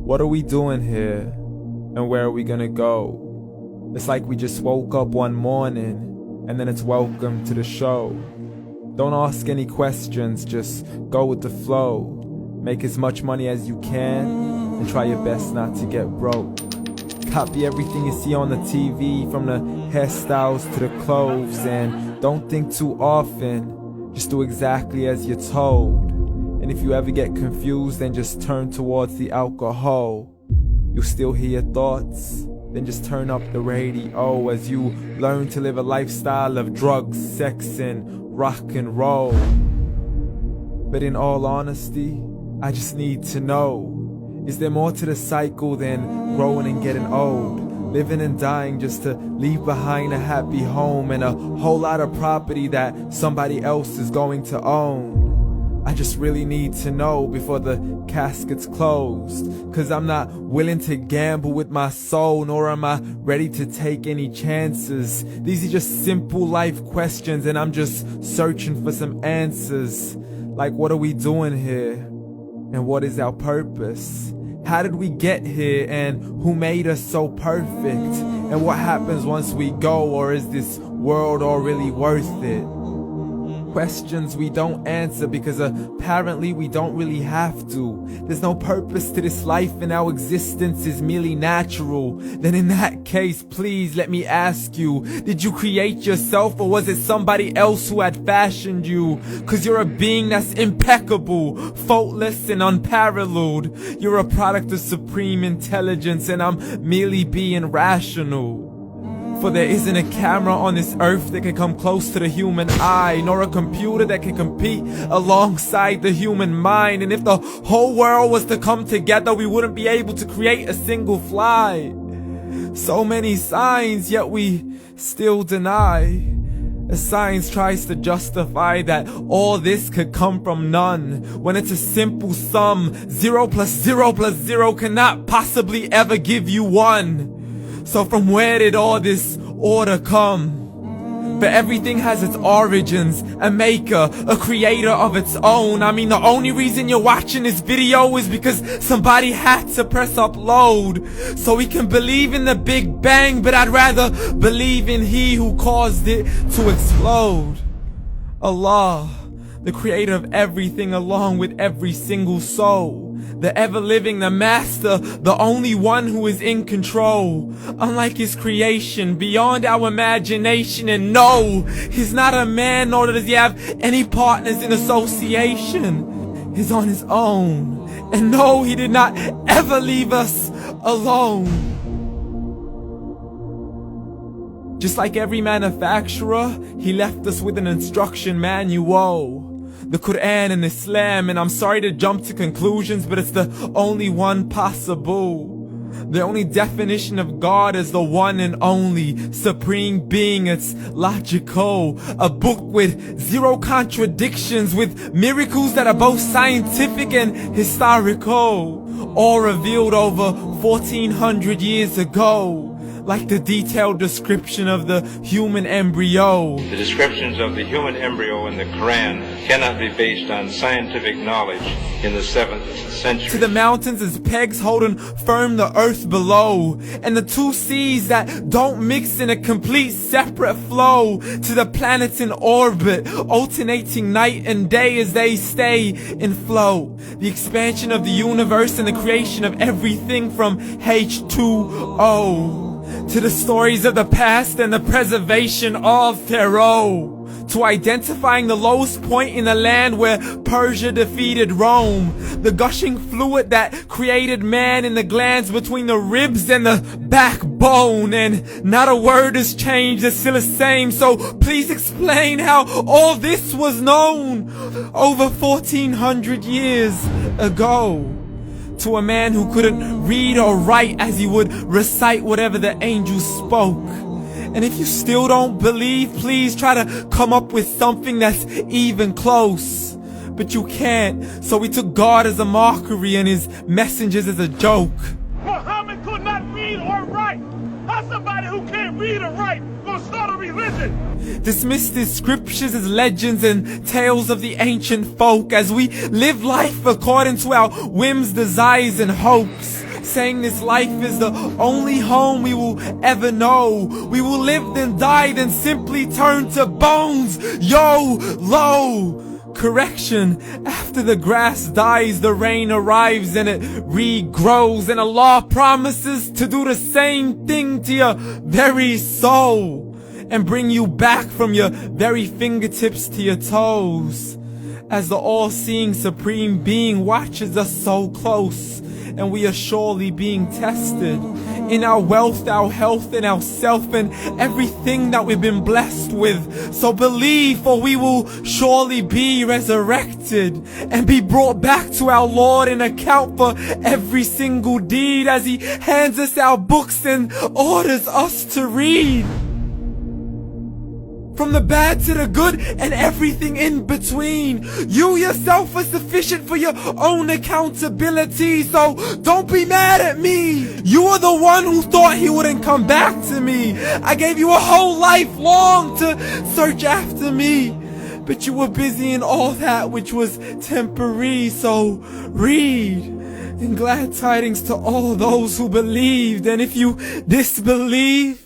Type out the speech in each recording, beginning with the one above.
What are we doing here? And where are we gonna go? It's like we just woke up one morning, and then it's welcome to the show. Don't ask any questions, just go with the flow. Make as much money as you can, and try your best not to get broke. Copy everything you see on the TV, from the hairstyles to the clothes, and don't think too often, just do exactly as you're told. And if you ever get confused, then just turn towards the alcohol. You'll still hear your thoughts, then just turn up the radio as you learn to live a lifestyle of drugs, sex, and rock and roll. But in all honesty, I just need to know, is there more to the cycle than growing and getting old? Living and dying just to leave behind a happy home and a whole lot of property that somebody else is going to own. I just really need to know before the casket's closed, 'cause I'm not willing to gamble with my soul, nor am I ready to take any chances. These are just simple life questions, and I'm just searching for some answers. Like, what are we doing here? And what is our purpose? How did we get here, and who made us so perfect? And what happens once we go, or is this world all really worth it? Questions we don't answer because apparently we don't really have to. There's no purpose to this life and our existence is merely natural. Then in that case, please let me ask you, did you create yourself, or was it somebody else who had fashioned you? 'Cause you're a being that's impeccable, faultless and unparalleled. You're a product of supreme intelligence, and I'm merely being rational. For there isn't a camera on this earth that can come close to the human eye, nor a computer that can compete alongside the human mind. And if the whole world was to come together, we wouldn't be able to create a single fly. So many signs, yet we still deny. As science tries to justify that all this could come from none, when it's a simple sum. 0 plus 0 plus 0 cannot possibly ever give you 1. So from where did all this order come? But everything has its origins, a maker, a creator of its own. I mean, the only reason you're watching this video is because somebody had to press upload. So we can believe in the Big Bang, but I'd rather believe in He who caused it to explode. Allah, the creator of everything along with every single soul. The ever-living, the master, the only one who is in control. Unlike his creation, beyond our imagination. And no, he's not a man, nor does he have any partners in association. He's on his own. And no, he did not ever leave us alone. Just like every manufacturer, he left us with an instruction manual. The Quran and Islam, and I'm sorry to jump to conclusions, but it's the only one possible. The only definition of God is the one and only supreme being. It's logical, a book with 0 contradictions, with miracles that are both scientific and historical, all revealed over 1400 years ago. Like the detailed description of the human embryo. The descriptions of the human embryo in the Quran cannot be based on scientific knowledge in the 7th century. To the mountains as pegs holding firm the earth below, and the 2 seas that don't mix in a complete separate flow. To the planets in orbit, alternating night and day as they stay in flow. The expansion of the universe and the creation of everything from H2O. To the stories of the past and the preservation of Pharaoh. To identifying the lowest point in the land where Persia defeated Rome. The gushing fluid that created man in the glands between the ribs and the backbone. And not a word has changed, it's still the same. So please explain how all this was known over 1400 years ago. To a man who couldn't read or write, as he would recite whatever the angels spoke. And if you still don't believe, please try to come up with something that's even close. But you can't, so we took God as a mockery and his messengers as a joke. Muhammad could not read or write. How somebody who can't read or write gonna start a religion? Dismissed his scriptures as legends and tales of the ancient folk, as we live life according to our whims, desires, and hopes. saying this life is the only home we will ever know. We will live then die, then simply turn to bones. YOLO! Correction, after the grass dies, the rain arrives and it regrows, and Allah promises to do the same thing to your very soul and bring you back from your very fingertips to your toes, as the all-seeing supreme being watches us so close, and we are surely being tested in our wealth, our health, and our self, and everything that we've been blessed with. So believe, for we will surely be resurrected and be brought back to our Lord and account for every single deed, as He hands us our books and orders us to read. From the bad to the good and everything in between. You yourself are sufficient for your own accountability, so don't be mad at me. You are the one who thought He wouldn't come back to me. I gave you a whole life long to search after me, but you were busy in all that which was temporary. So read, and glad tidings to all those who believed. And if you disbelieve,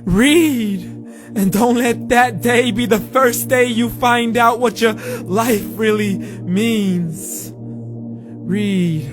read. And don't let that day be the first day you find out what your life really means. Read.